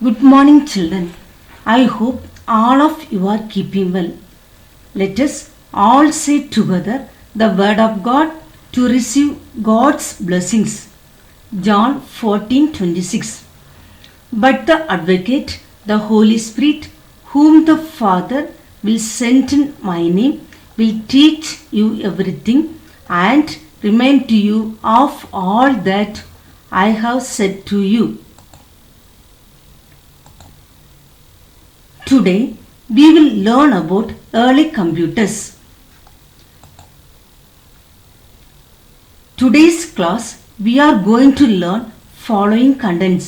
Good morning, children. I hope all of you are keeping well. Let us all say together the word of God to receive God's blessings. John 14:26. But the Advocate, the Holy Spirit, whom the Father will send in my name, will teach you everything and remind to you of all that I have said to you. Today we will learn about early computers. Today's class we are going to learn following contents: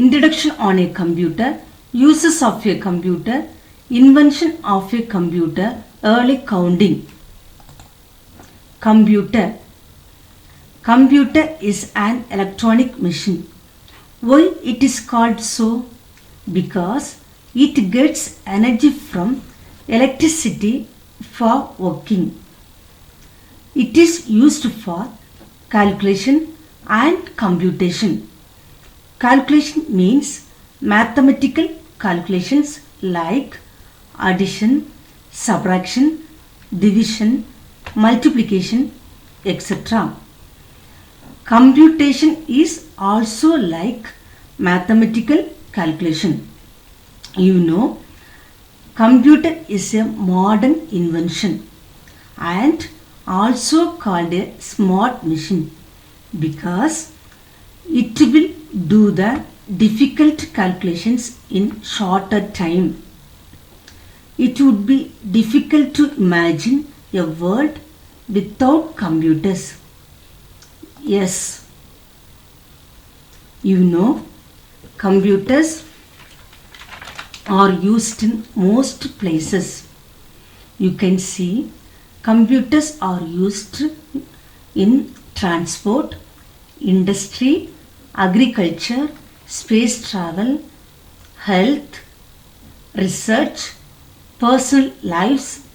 introduction on a computer, uses of a computer, invention of a computer, early counting. Computer. Computer is an electronic machine. Why it is called so? Because it gets energy from electricity for working. It is used for calculation and computation. Calculation means mathematical calculations like addition, subtraction, division, multiplication, etc. Computation is also like mathematical calculation. You know, computer is a modern invention and also called a smart machine because it will do the difficult calculations in shorter time. It would be difficult to imagine a world without computers. Yes, you know, computers are used in most places. You can see computers are used in transport, industry, agriculture, space travel, health, research, personal lives,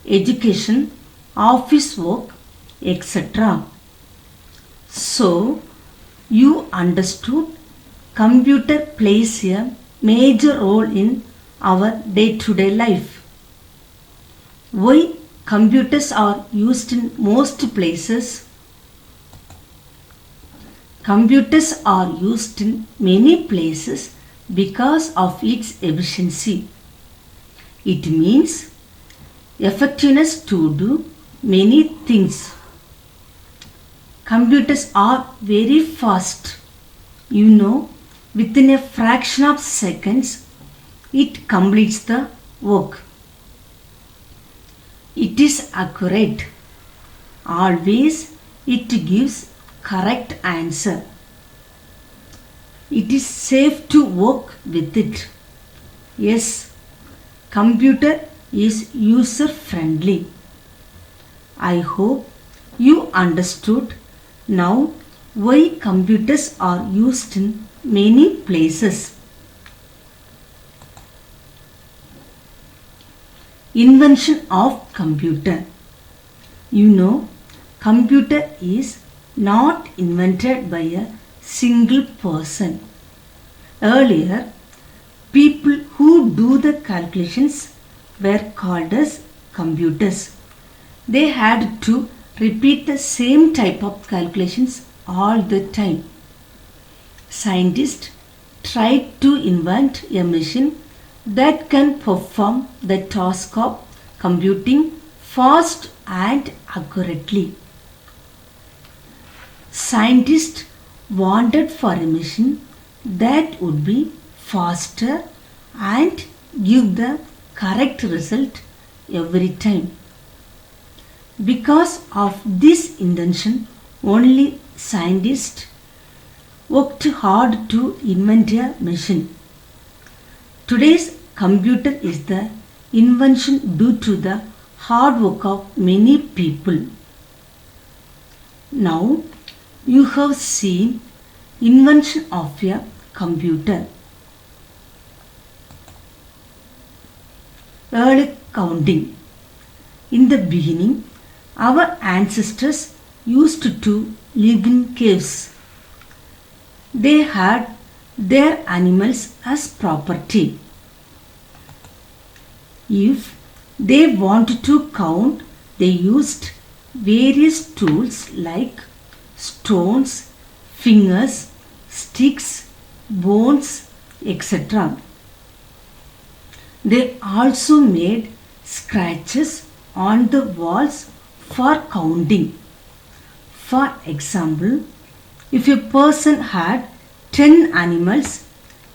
education, office work, etc. So, you understood computer plays a major role in our day-to-day life. Why computers are used in most places? Computers are used in many places because of its efficiency. It means effectiveness to do many things. Computers are very fast. You know, within a fraction of seconds, it completes the work. It is accurate. Always it gives correct answer. It is safe to work with it. Yes, computer is user friendly. I hope you understood now why computers are used in many places. Invention of computer. You know, computer is not invented by a single person. Earlier, people who do the calculations were called as computers. They had to repeat the same type of calculations all the time. Scientists tried to invent a machine that can perform the task of computing fast and accurately. Scientists wanted for a machine that would be faster and give the correct result every time. Because of this invention, only scientists worked hard to invent a machine. Today's computer is the invention due to the hard work of many people. Now you have seen invention of a computer. Early counting. In the beginning, our ancestors used to live in caves. They had their animals as property. If they wanted to count, they used various tools like stones, fingers, sticks, bones, etc. They also made scratches on the walls for counting. For example, if a person had 10 animals,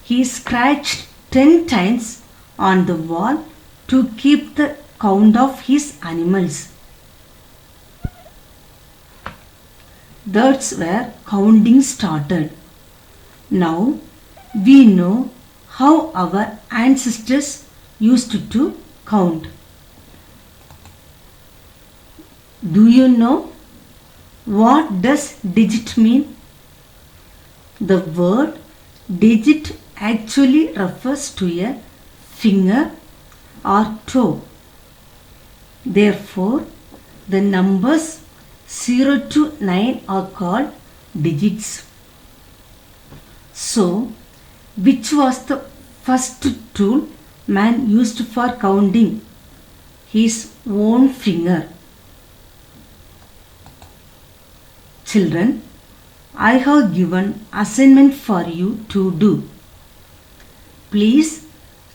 he scratched 10 times on the wall to keep the count of his animals. That's where counting started. Now we know how our ancestors used to count. Do you know what does digit mean? The word digit actually refers to a finger or toe. Therefore, the numbers 0 to 9 are called digits. So, which was the first tool man used for counting? His own finger. Children, I have given assignment for you to do. Please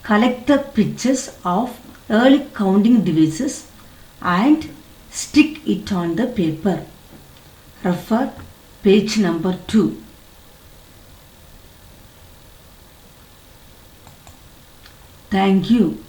collect the pictures of early counting devices and stick it on the paper. Refer page number 2. Thank you.